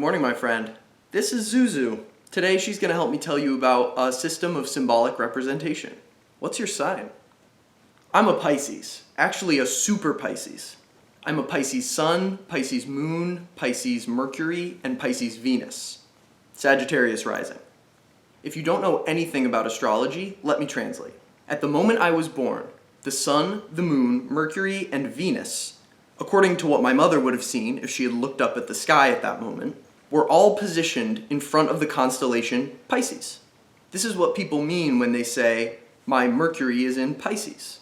morning, my friend. This is Zuzu. Today she's going to help me tell you about a system of symbolic representation. What's your sign? I'm a Pisces, actually a super Pisces. I'm a Pisces Sun, Pisces Moon, Pisces Mercury, and Pisces Venus. Sagittarius rising. If you don't know anything about astrology, let me translate. At the moment I was born, the Sun, the Moon, Mercury, and Venus, according to what my mother would have seen if she had looked up at the sky at that moment, were all positioned in front of the constellation Pisces. This is what people mean when they say, my Mercury is in Pisces.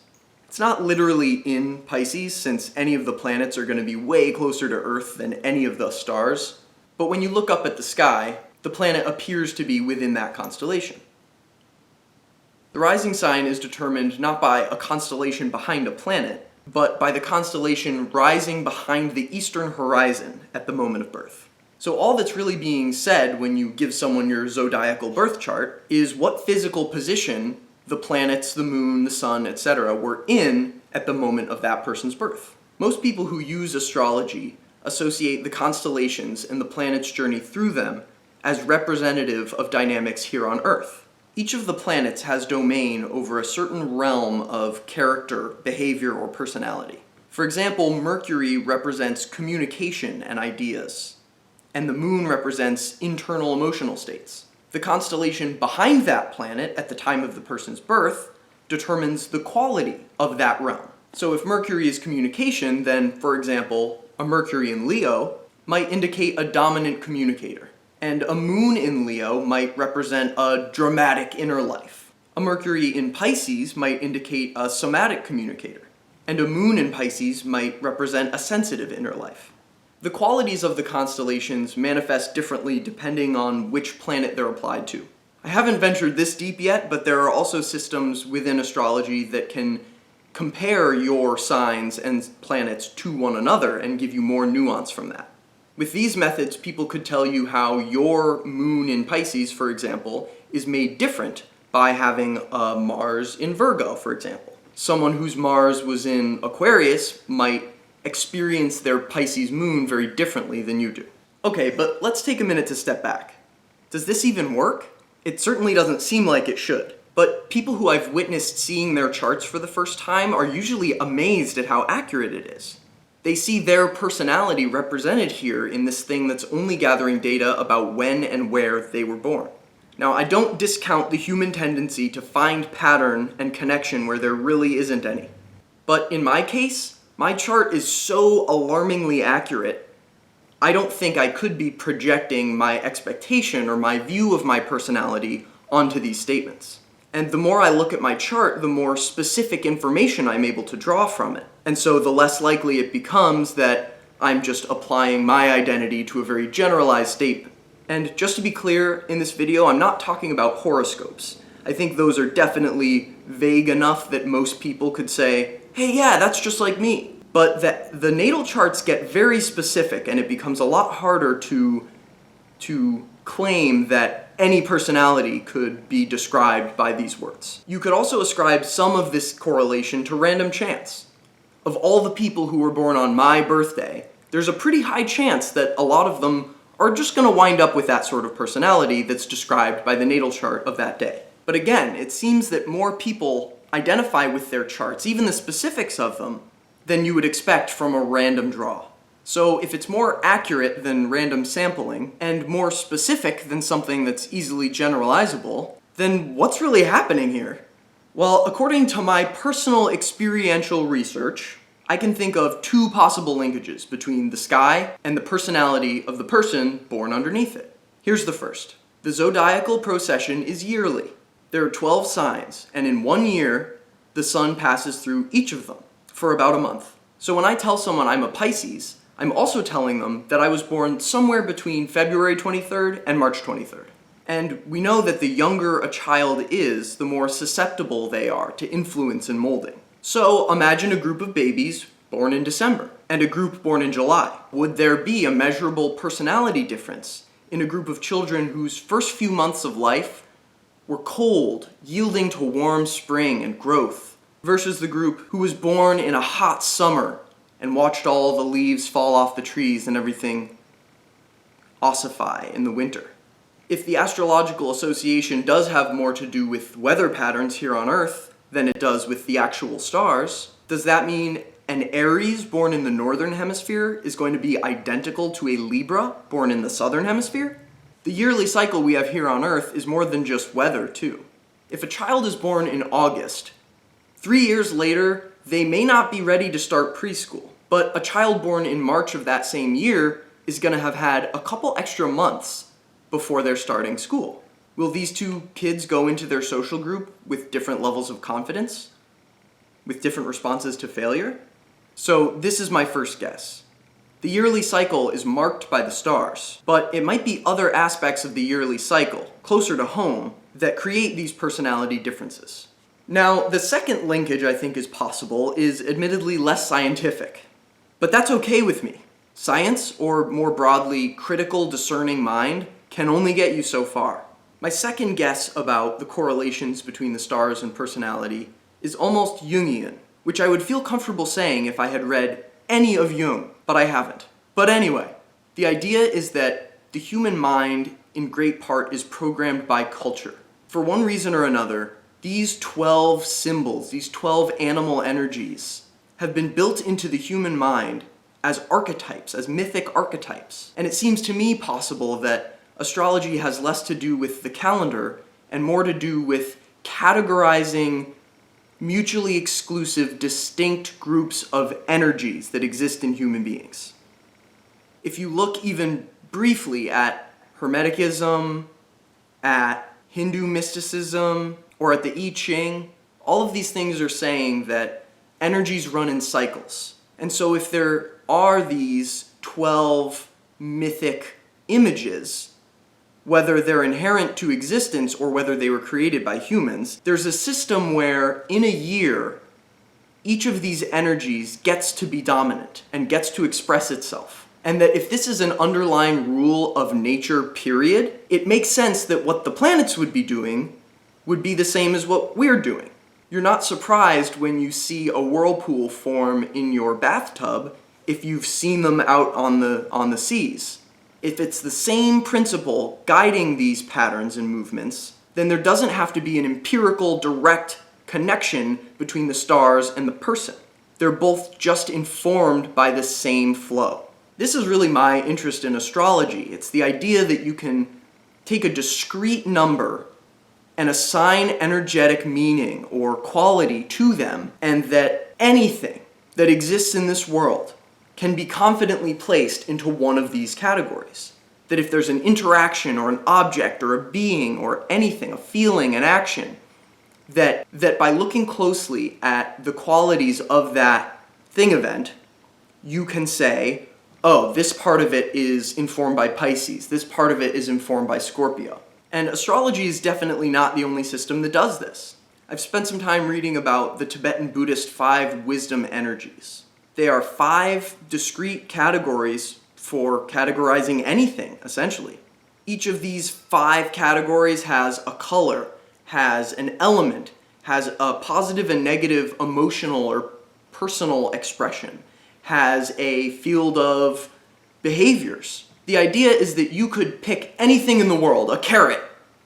It's not literally in Pisces, since any of the planets are going to be way closer to Earth than any of the stars. But when you look up at the sky, the planet appears to be within that constellation. The rising sign is determined not by a constellation behind a planet, but by the constellation rising behind the eastern horizon at the moment of birth. So all that's really being said when you give someone your zodiacal birth chart is what physical position the planets, the moon, the sun, etc. were in at the moment of that person's birth. Most people who use astrology associate the constellations and the planet's journey through them as representative of dynamics here on Earth. Each of the planets has domain over a certain realm of character, behavior, or personality. For example, Mercury represents communication and ideas, and the moon represents internal emotional states. The constellation behind that planet at the time of the person's birth determines the quality of that realm. So if Mercury is communication, then, for example, a Mercury in Leo might indicate a dominant communicator, and a moon in Leo might represent a dramatic inner life. A Mercury in Pisces might indicate a somatic communicator, and a moon in Pisces might represent a sensitive inner life. The qualities of the constellations manifest differently depending on which planet they're applied to. I haven't ventured this deep yet, but there are also systems within astrology that can compare your signs and planets to one another and give you more nuance from that. With these methods, people could tell you how your moon in Pisces, for example, is made different by having a Mars in Virgo, for example. Someone whose Mars was in Aquarius might experience their Pisces moon very differently than you do. Okay, but let's take a minute to step back. Does this even work? It certainly doesn't seem like it should. But people who I've witnessed seeing their charts for the first time are usually amazed at how accurate it is. They see their personality represented here in this thing that's only gathering data about when and where they were born. Now, I don't discount the human tendency to find pattern and connection where there really isn't any. But in my case, my chart is so alarmingly accurate, I don't think I could be projecting my expectation or my view of my personality onto these statements. And the more I look at my chart, the more specific information I'm able to draw from it. And so the less likely it becomes that I'm just applying my identity to a very generalized statement. And just to be clear, in this video, I'm not talking about horoscopes. I think those are definitely vague enough that most people could say, hey, yeah, that's just like me. But the natal charts get very specific, and it becomes a lot harder to claim that any personality could be described by these words. You could also ascribe some of this correlation to random chance. Of all the people who were born on my birthday, there's a pretty high chance that a lot of them are just going to wind up with that sort of personality that's described by the natal chart of that day. But again, it seems that more people identify with their charts, even the specifics of them, than you would expect from a random draw. So if it's more accurate than random sampling, and more specific than something that's easily generalizable, then what's really happening here? Well, according to my personal experiential research, I can think of two possible linkages between the sky and the personality of the person born underneath it. Here's the first. The zodiacal procession is yearly. There are 12 signs, and in 1 year, the sun passes through each of them for about a month. So when I tell someone I'm a Pisces, I'm also telling them that I was born somewhere between February 23rd and March 23rd. And we know that the younger a child is, the more susceptible they are to influence and molding. So imagine a group of babies born in December and a group born in July. Would there be a measurable personality difference in a group of children whose first few months of life were cold, yielding to warm spring and growth, versus the group who was born in a hot summer and watched all the leaves fall off the trees and everything ossify in the winter. If the astrological association does have more to do with weather patterns here on Earth than it does with the actual stars, does that mean an Aries born in the northern hemisphere is going to be identical to a Libra born in the southern hemisphere? The yearly cycle we have here on Earth is more than just weather, too. If a child is born in August, 3 years later, they may not be ready to start preschool. But a child born in March of that same year is going to have had a couple extra months before they're starting school. Will these two kids go into their social group with different levels of confidence? With different responses to failure? So this is my first guess. The yearly cycle is marked by the stars, but it might be other aspects of the yearly cycle, closer to home, that create these personality differences. Now, the second linkage I think is possible is admittedly less scientific, but that's okay with me. Science, or more broadly, critical discerning mind, can only get you so far. My second guess about the correlations between the stars and personality is almost Jungian, which I would feel comfortable saying if I had read any of Jung, but I haven't. But anyway, the idea is that the human mind in great part is programmed by culture. For one reason or another, these 12 symbols, these 12 animal energies, have been built into the human mind as archetypes, as mythic archetypes. And it seems to me possible that astrology has less to do with the calendar and more to do with categorizing mutually exclusive, distinct groups of energies that exist in human beings. If you look even briefly at Hermeticism, at Hindu mysticism, or at the I Ching, all of these things are saying that energies run in cycles. And so if there are these 12 mythic images, whether they're inherent to existence or whether they were created by humans, there's a system where in a year, each of these energies gets to be dominant and gets to express itself. And that if this is an underlying rule of nature, period, it makes sense that what the planets would be doing would be the same as what we're doing. You're not surprised when you see a whirlpool form in your bathtub if you've seen them out on the seas. If it's the same principle guiding these patterns and movements, then there doesn't have to be an empirical, direct connection between the stars and the person. They're both just informed by the same flow. This is really my interest in astrology. It's the idea that you can take a discrete number and assign energetic meaning or quality to them, and that anything that exists in this world can be confidently placed into one of these categories. That if there's an interaction or an object or a being or anything, a feeling, an action, that by looking closely at the qualities of that thing event, you can say, oh, this part of it is informed by Pisces, this part of it is informed by Scorpio. And astrology is definitely not the only system that does this. I've spent some time reading about the Tibetan Buddhist 5 wisdom energies. They are 5 discrete categories for categorizing anything, essentially. Each of these 5 categories has a color, has an element, has a positive and negative emotional or personal expression, has a field of behaviors. The idea is that you could pick anything in the world, a carrot,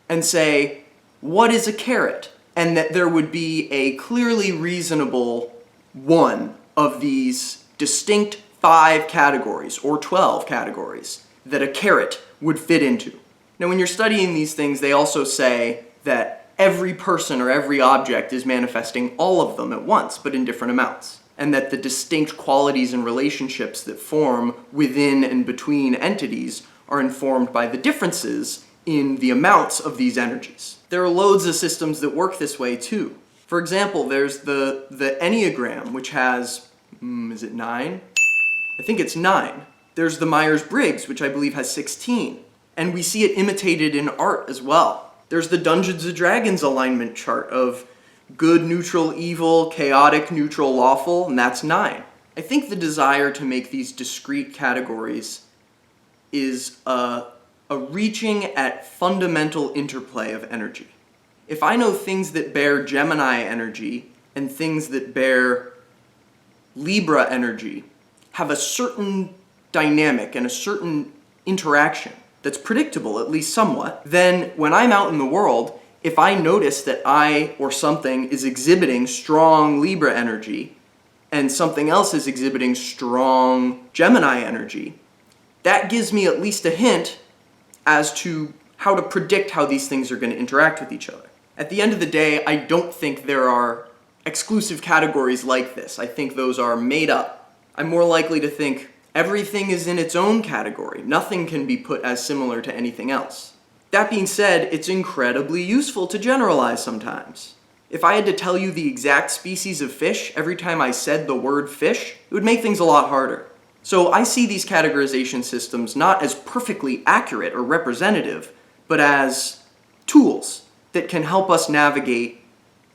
and say, what is a carrot? And that there would be a clearly reasonable one of these distinct 5 categories, or 12 categories, that a carrot would fit into. Now, when you're studying these things, they also say that every person or every object is manifesting all of them at once, but in different amounts. And that the distinct qualities and relationships that form within and between entities are informed by the differences in the amounts of these energies. There are loads of systems that work this way too. For example, there's the Enneagram, which has, is it 9? I think it's 9. There's the Myers-Briggs, which I believe has 16. And we see it imitated in art as well. There's the Dungeons & Dragons alignment chart of good, neutral, evil, chaotic, neutral, lawful, and that's 9. I think the desire to make these discrete categories is a reaching at fundamental interplay of energy. If I know things that bear Gemini energy and things that bear Libra energy have a certain dynamic and a certain interaction, that's predictable, at least somewhat, then when I'm out in the world, if I notice that I or something is exhibiting strong Libra energy and something else is exhibiting strong Gemini energy, that gives me at least a hint as to how to predict how these things are going to interact with each other. At the end of the day, I don't think there are exclusive categories like this. I think those are made up. I'm more likely to think everything is in its own category. Nothing can be put as similar to anything else. That being said, it's incredibly useful to generalize sometimes. If I had to tell you the exact species of fish every time I said the word fish, it would make things a lot harder. So I see these categorization systems not as perfectly accurate or representative, but as tools that can help us navigate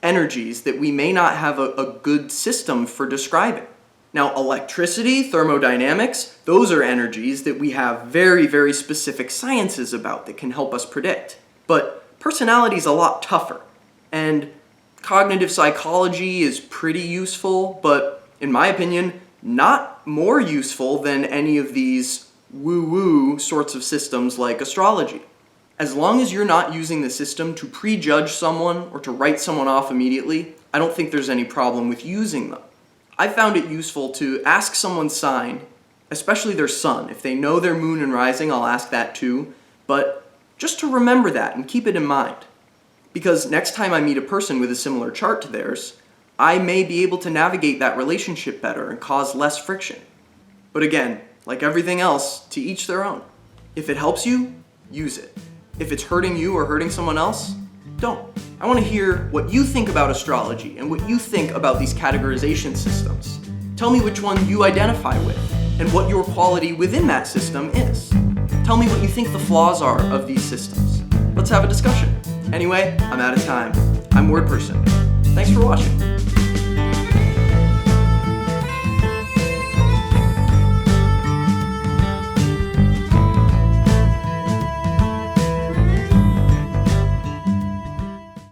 energies that we may not have a good system for describing. Now, electricity, thermodynamics, those are energies that we have very, very specific sciences about that can help us predict. But personality is a lot tougher, and cognitive psychology is pretty useful, but in my opinion, not more useful than any of these woo-woo sorts of systems like astrology. As long as you're not using the system to prejudge someone or to write someone off immediately, I don't think there's any problem with using them. I found it useful to ask someone's sign, especially their sun. If they know their moon and rising, I'll ask that too, but just to remember that and keep it in mind. Because next time I meet a person with a similar chart to theirs, I may be able to navigate that relationship better and cause less friction. But again, like everything else, to each their own. If it helps you, use it. If it's hurting you or hurting someone else, don't. I want to hear what you think about astrology and what you think about these categorization systems. Tell me which one you identify with and what your quality within that system is. Tell me what you think the flaws are of these systems. Let's have a discussion. Anyway, I'm out of time. I'm WordPerson. Thanks for watching.